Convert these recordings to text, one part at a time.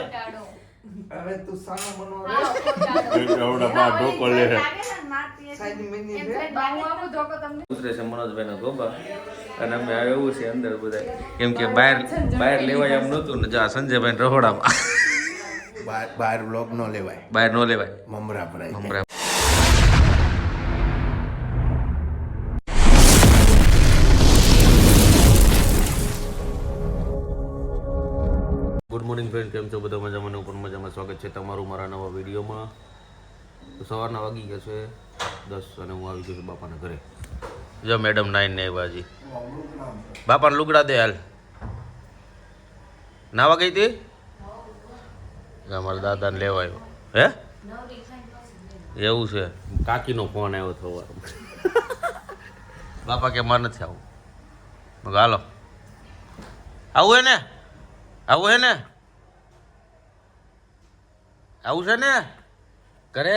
હવે તું સાણા બનો એવડામાં ઢોકો લે સાઈડ મેની ઉતરે છે મનોજભાઈનો ગોબા અને અમે એવું છે અંદર બધા કેમ કે બહાર લેવાય એમ નહોતું ને જા સંજયભાઈ રહોડામાં બહાર બ્લોગ નો લેવાય બહાર નો લેવાય મમરા ભરાય મમરા ગુડ મોર્નિંગ ફ્રેન્ડ, કેમ છો બધા? મજામાં ઉપર મજામાં. સ્વાગત છે તમારું મારા નવા વિડીયોમાં. તો સવારના વાગી ગયા છે 10 અને હું આવી ગયો છું બાપાના ઘરે. જો મેડમ નાઈને ને આવ્યા હજી. બાપાને લુગડા દે હાલ. નાવા ગઈ હતી? અમારા દાદાને લેવા આવ્યો. હે એવું છે? કાકીનો ફોન આવ્યો હતો બાપા કે મારે નથી આવું. હાલો આવું હે ને? આવું હે ને? આવું છે ને? ઘરે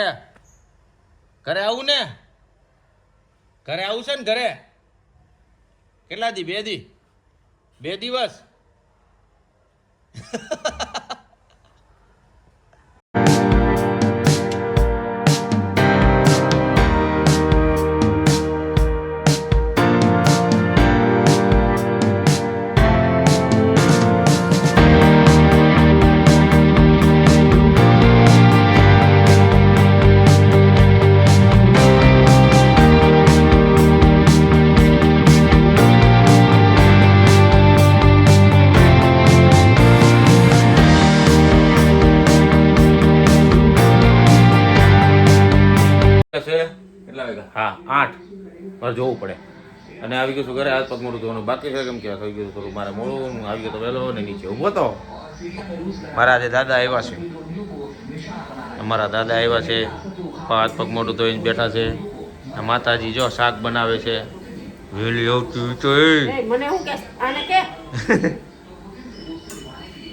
ઘરે આવું ને? ઘરે આવું છે ને? ઘરે કેટલા દી? 2 દી? 2 દિવસ? કેટલા વાગ્યા? હા 8 પર જોવું પડે. અને આવી ગયું છું ઘરે. હાથ પગ મોડું ધોવાનું બાકી છે કેમ કે થઈ ગયું થોડું મારે મોડું. આવી ગયો તો વહેલો ને નીચે ઊભો તો. મારા આજે દાદા આવ્યા છે. અમારા દાદા આવ્યા છે, હાથ પગ મોઢું ધોઈને બેઠા છે. માતાજી જો શાક બનાવે છે. વેલી આવતી તો મને હું કે આને કે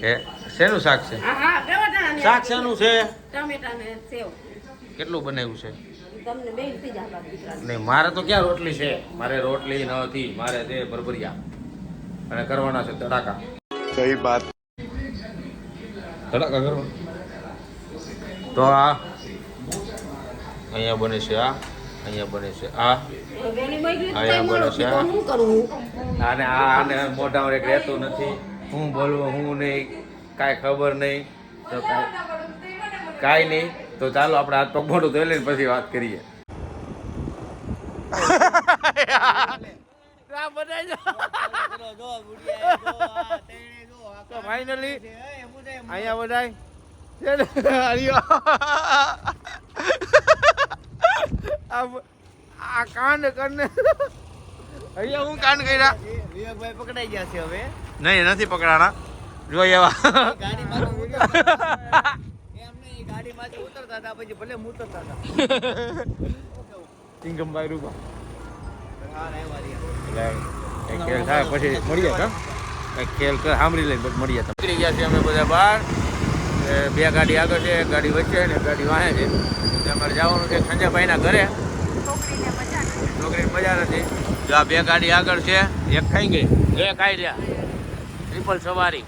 એ શેનું શાક છે? શાક શેનું છે? ટમેટા ને સેવ. કેટલું બનાવ્યું છે? તમને બે થઈ જાય દીકરા. નહીં, મારે તો ક્યાં રોટલી છે? મારે રોટલી નથી, મારે તે બરબરિયા અને કરવાના છે તડાકા. સહી બાત. તડાકા કરવા તો આ અહીંયા બને છે, અહીંયા બને છે, વેલી મગલી અહીંયા બને છે તો હું કરું? આને આને મોઢામાં એક રહેતું નથી. હું બોલવું હું નહીં, કાંઈ ખબર નહીં તો કાંઈ નહીં. તો ચાલો આપણે હાથ પગ મોઢું ધોઈ લઈને પછી વાત કરીએ. ફાઇનલી અહીંયા બધાય આ કાંડ કરને અહીંયા હું કાંડ કર્યા. વિવેકભાઈ પકડાઈ ગયા છે હવે. નહીં, નથી પકડાણા. જોઈ એવા ગાડીમાંથી ઉતરતા હતા, પછી ભલે ઉતરતા હતા. ચિંગમભાઈ રૂપા ખેલ થાય પછી મળીએ. ખેલ સાંભળી લઈને પછી મળીએ. નીકળી ગયા છે અમે બધા બહાર. 2 ગાડી આગળ છે, 1 ગાડી વચ્ચે ને 1 ગાડી વાહે છે. અમારે જવાનું છે સંજયભાઈના ઘરે. છોકરીને મજા નથી. જો આ 2 ગાડી આગળ છે, 1 ખાઈ ગઈ, 2 ખાઈ રહ્યા. ટ્રિપલ સવારી.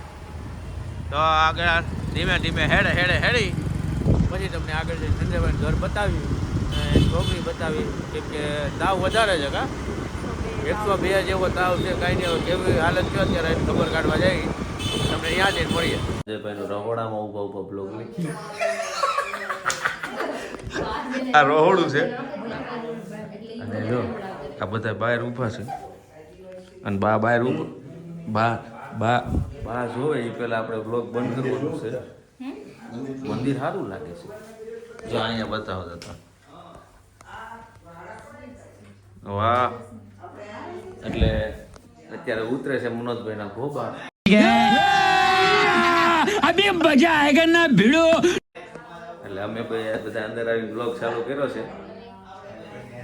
તો આગળ ધીમે ધીમે હેડી પછી તમને આગળ જઈને સંજયભાઈ ઘર બતાવ્યું અને છોકરી બતાવી. કેમ કે તાવ વધારે છે. 102 જેવો તાવ છે. કાંઈ નહીં, કેવી હાલત છે અત્યારે એની ખબર કાઢવા જાય. તમને યાદ જ મળીએ. સંજયભાઈનું રહોડામાં ઊભા બ્લોગ લખી. આ રહોડું છે અને જો આ બધા બહાર ઊભા છે અને બા બહાર ઊભા બા જોવે એ પેલા આપણે બ્લોગ બંધ કરવાનું છે. મંદિર સારું લાગે છે. જો અહીંયા બતાવો જતા. વાહ. એટલે અત્યારે ઉતરે છે મનોજભાઈના ગોબા. અભી મજા આયેગા ના ભીડો. એટલે અમે બધા અંદર આવી બ્લોગ ચાલુ કર્યો છે.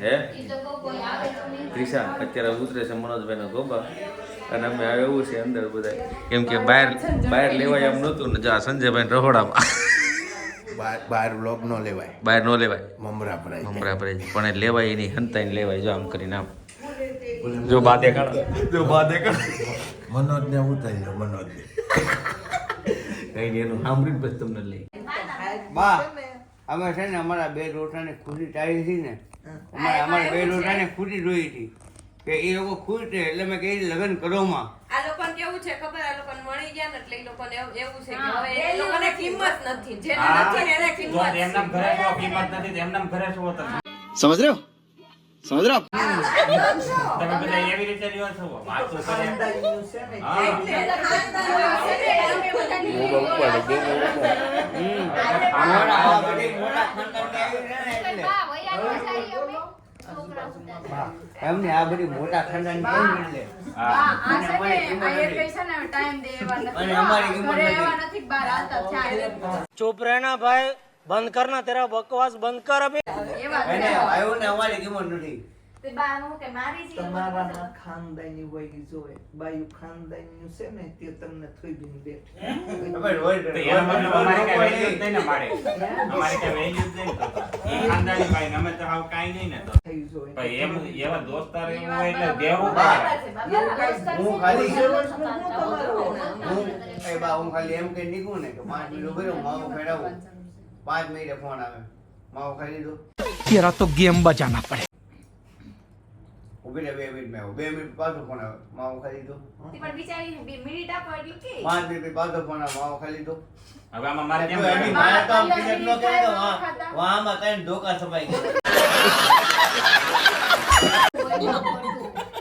હે ત્રિષા અત્યારે ઉતરે છે મનોજભાઈના ગોબા અને અમે એવું છે અંદર બધા કેમ કે બહાર લેવાય એમ નહોતું ને જા સંજયભાઈ રહોડામાં. બહાર બ્લોગ નો લેવાય બહાર નો લેવાય મમરા ભરાય પણ એ લેવાય એની હંતાઈને લેવાય. જો આમ કરીને આમ જો બા દેખાડો. મનોજ ને ઉતારી લો. મનોજ કઈ નહીં એનું સાંભળીને પછી તમને લઈ બા અમે છે ને અમારા બે રોટાને ખુશી ચાલી હતી ને અમારા બે રોટાને ખુશી જોઈ હતી કે એ લોકો ખુશ છે એટલે મેં કહી લગ્ન કરો માં. આ લોકોને કેવું છે ખબર, આ લોકોને મળી ગયા ને એટલે એ લોકોને એવું છે કે હવે એ લોકોને કિંમત નથી, જેને નથી ને એને કિંમત છે. એમના ઘરે જો કિંમત નથી તો એમના ઘરે શું તમે समझ रहे हो समझ रहे हो તમે બધા એવી રીતે રહ્યો છો વાતો કરે એમને આ બધી મોટા ખાનદાન એટલે અને અમારી કિંમત નથી. चुप रहना भाई, बंद करना तेरा बकवास बंद कर अभी. અને આવ્યો ને અમારી કિંમત નથી. તમારામાં ખાનદાની વહી જોવે બાયુ ખાનદાની છે ને તે તમને થોઈ બેઠ અમે રોજ તો એનો મતલબ અમારે કઈ વેલ્યુ જ નહીં ને મારે અમારે કઈ વેલ્યુ જ નહીં તો એ ખાનદાની ભાઈ અમે તો હાવ કાઈ નહીં ને તો થઈ જોવે ભાઈ એમ એવા દોસ્તાર એવું હોય એટલે દેવું પડે હું ખાલી હું ખાલી એમ કઈ નીકળું ને કે 5 મિનિટ ભર્યો માવો ફેરવું 5 મિનિટે ફોન આવે માવો ખાઈ લીધો तेरा तो गेम बजाना पड़े. ઉભી રહે 2 મિનિટ માં 2 મિનિટ પાછો ફોન આવે માવો ખાઈ લીધો પણ બિચારી 2 મિનિટ આપો એટલે કે 5 મિનિટ પાછો ફોન આવે માવો ખાઈ લીધો. હવે આમાં મારે કેમ તો એની કરવાનું? મારે તો આમ કિડનેપ ન કરે તો વાહમાં કઈ ધોકા છપાઈ ગયા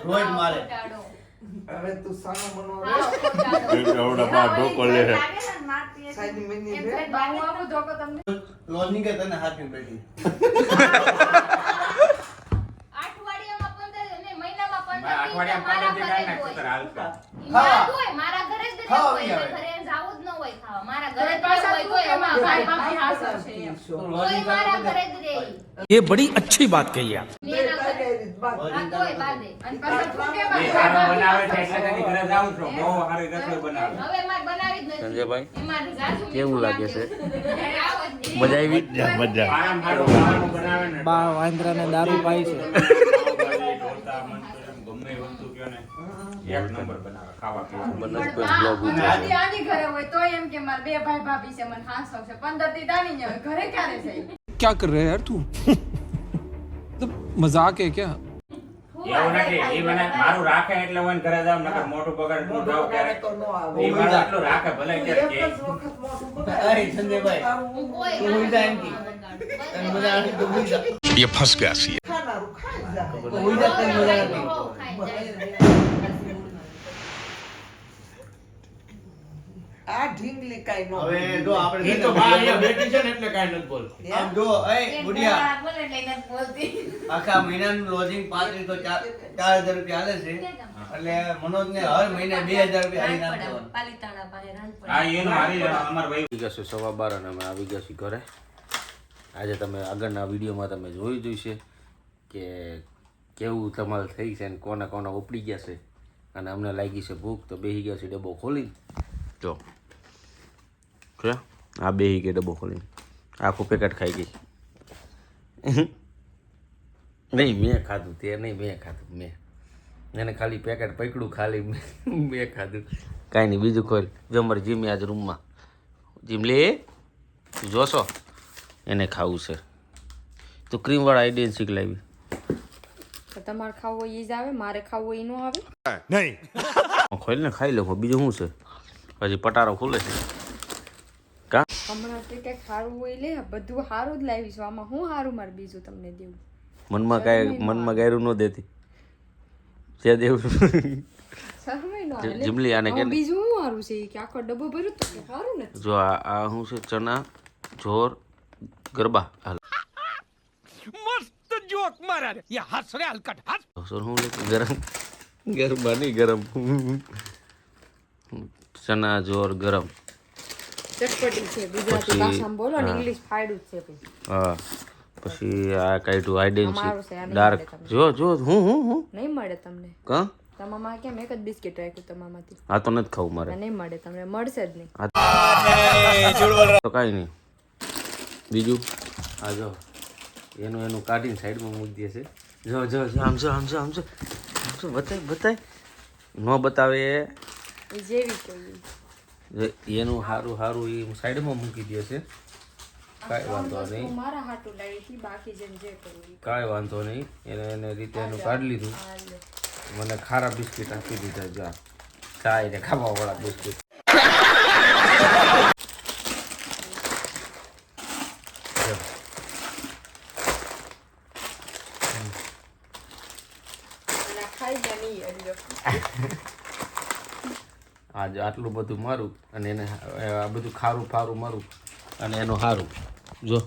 રોજ મારે હવે તું સાનો બનો સાઈડ મેની દે લોજની કે તને હાથની બેઠી અઠવાડિયામાં 15 દી કાઢી નાખશું તારે હાલતા. ये बड़ी अच्छी बात कही आप. એ સારો બનાવે છે એટલે તેની ઘરે જાઉં છું બહુ સારી રસોઈ બનાવે સંજયભાઈ કેવું લાગે છે મજા આવી મજા આરામ સારું ખાવાનું બનાવે ને बा वांद्रा ने दारू पाई से. ઢોસા મંચુરિયન ગમે એ વસ્તુ કયો ને એક નંબર બનાવે ખાવા પીવાનું આની ઘરે હોય તો એમ કે મારા બે ભાઈ ભાભી છે મને હાંસવ છે 15 દી દાની ને ઘરે ક્યારે છે क्या कर रहे हैं यार तू? तो मजाक है क्या? એવું નથી ઈ મને મારું રાખે એટલે હું એને ઘરે જાવ નકર મોટું પગાર હું જાવ ત્યારે તો નો આવે ઈ મારું એટલું રાખે ભલે ક્યારે કે અરે સંજયભાઈ તું હોઈ જા એમ કી તને મજા આવે તો હોઈ જા ये फंस गया सी ખાનારું ખાઈ જા તો હોઈ જા તને મજા આવે આ ઢીંગલી કાઈ નો હવે જો આપણે ઈ તો બા અહીંયા બેઠી છે ને એટલે કાઈ નથી બોલતી આમ જો એ બુડિયા આખા મહિનાનું લોજિંગ 35 તો 4000 રૂપિયા હાલે છે એટલે મનોજને હર મહિને 2000 રૂપિયા આવી નાખવાનું. હા એનું મારી અમાર ભાઈ આવી ગયા છે 12:15 અને અમે આવી ગયા છીએ ઘરે આજે તમે આગળના વિડીયોમાં તમે જોઈ જોઈશે કે કેવું તમારે થઈ છે અને કોના કોના ઉપડી ગયા છે અને અમને લાગી છે ભૂખ તો બેસી ગયા છે ડબ્બો ખોલી જો કે આ બેસી ગઈ ડબ્બો ખોલીને આખું પેકેટ ખાઈ ગઈ નહીં મેં ખાધું તે નહીં મેં ખાધું મેં એને ખાલી પેકેટ પકડ્યું ખાલી મેં ખાધું કાંઈ નહીં બીજું ખોલ જો અમારી જીમી આજ રૂમમાં જીમ લે તું જોશો એને ખાવું છે તો ક્રીમવાળા આઈડેન્સિક લાવી તમારે ખાવું હોય ઈ જ આવે, મારે ખાવું હોય ઈ નો આવે. ખોલીને ખાઈ લો બીજું શું છે હજી પટારો ખુલે છે કા હમણાં તે કઈ ખારું હોય લે બધું સારું જ લાવીશું. આમાં હું સારું મારે બીજું તમને દેવું મનમાં કાંઈ મનમાં ગાયરું ન દેતી જે દેવું શરમાય નો આવે લે. જીમલી આને કે આમાં બીજું શું સારું છે ઈ કે આખો ડબ્બો ભર્યો તો કે સારું નથી. જો આ શું છે ચણા જોર ગરબા હાલ मस्त जोक मारा रे. ये हंस रे हलकट हंस. સર હું ગરમ ગરબા નહીં ગરમ ચણા જોર ગરમ ચટપટી છે ગુજરાતી પછી, ભાષામાં બોલો ને હા. ઇંગ્લિશ ફાડ્યું જ છે ભાઈ. હા પછી આ કાઢ્યું અમારું છે, આ આઈડેન્સિક નહીં ડાર્ક મળે તમને. જો જો હું નહીં મળે તમને. કા તમામાં કેમ એક જ બિસ્કિટ રાખ્યું તમામાંથી? આ તો નથી ખાવું મારે નહીં મળે તમને, મળશે જ નહીં. તો કાંઈ નહીં બીજું આ જો એનું કાઢીને સાઈડમાં મૂકી દે છે જો જો જો આમ જો આમ જો આમ જો આમ જો બતાય બતાય ન બતાવે એ જેવી કોઈ એનું સારું સારું એ સાઈડમાં મૂકી દે છે. કાંઈ વાંધો નહીં, મારા હાટું લાવી હતી, બાકી જેમ જે કરવું ઈ. કાંઈ વાંધો નહીં. એને રીતે એનું કાઢી લીધું. મને ખારા બિસ્કિટ આપી દીધા. જા ચાય ને ખાવા વાળા બિસ્કિટ. અને આ ખાઈ ગયા નહીં હજી. આજે આટલું બધું મારું અને એને આ બધું ખારું ફારું મારું અને એનું સારું. જો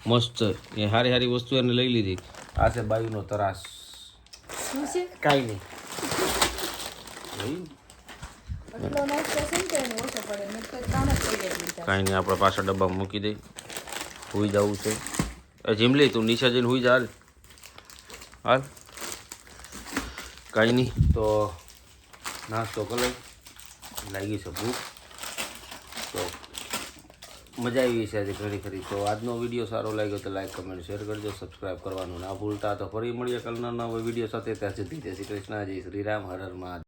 મસ્ત એ સારી સારી વસ્તુ એને લઈ લીધી. આ છે બાયુનો તરાસ. શું છે? કાંઈ નહીં, એટલો નાસ્તો છે ને તો એને ઓછો પડે. મેં તો કામ જ કરી લીધા. કાંઈ નહીં. આપણે પાછા ડબ્બામાં મૂકી દઈ. સુઈ જવું છે. જીમલી તું નીચે જઈને સુઈ જા. હાલ હાલ. કાંઈ નહીં. તો નાસ્તો કરી લાગી છે ભૂખ. તો મજા આવી છે આજે ઘણી ખરી. તો આજનો વિડીયો સારો લાગ્યો તો લાઈક કમેન્ટ શેર કરજો. સબસ્ક્રાઈબ કરવાનું ના ભૂલતા. તો ફરી મળીએ કાલના નવા વિડીયો સાથે. ત્યાં સુધી જય શ્રી કૃષ્ણ, જય શ્રી રામ, હર હર મહાદેવ.